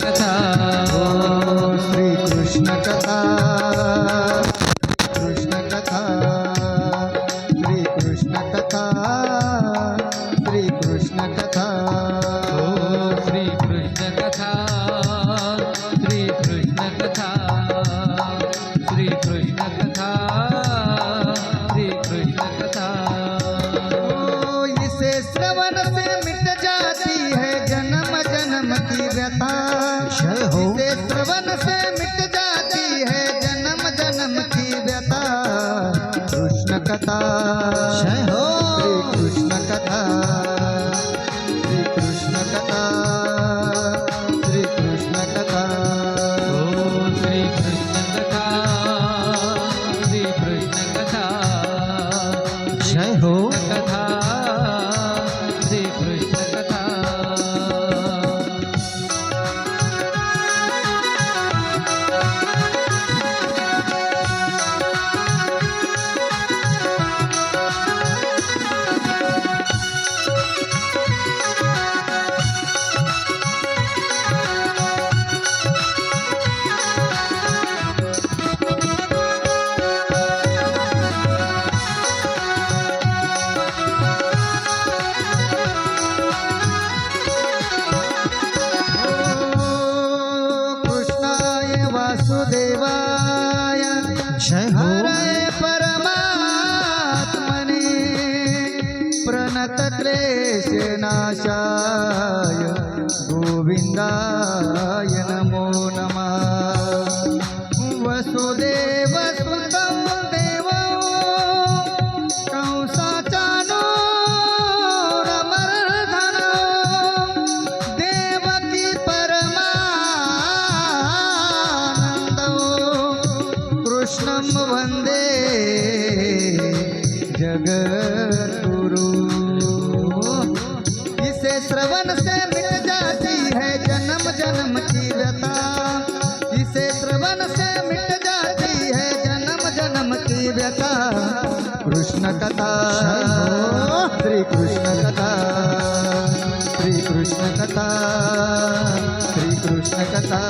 कथा श्री कृष्ण कथा कृष्ण कथा श्री कृष्ण कथा श्री कृष्ण कथा श्री कृष्ण कथा श्री कृष्ण कथा श्री कृष्ण कथा श्री कृष्ण कथा इसे श्रवण से मिट जाती है जन्म जन्म की व्यथा इसे श्रवण से मिट जाती है जन्म जन्म की व्यथा कृष्ण कथा श्री कृष्ण कथा श्री कृष्ण कथा श्री कृष्ण कथा श्री कृष्ण कथा श्री कृष्ण कथा जय हो कथा श्री कृष्ण कथा कृष्णाय वासुदेवाय जय हो हरे परमात्मने प्रणत क्लेशनाशाय गोविन्दाय नमो नमः वसुदेव सुतं देवं कंसाचानूरमर्दनं देवकी परमानन्दं कृष्णं वन्दे जगद्गुरु इसे श्रवण से मिट जाती है जन्म जन्म की व्यथा इसे श्रवण से मिट जाती है जन्म जन्म की व्यथा कृष्ण कथा श्री कृष्ण कथा श्री कृष्ण कथा श्री कृष्ण कथा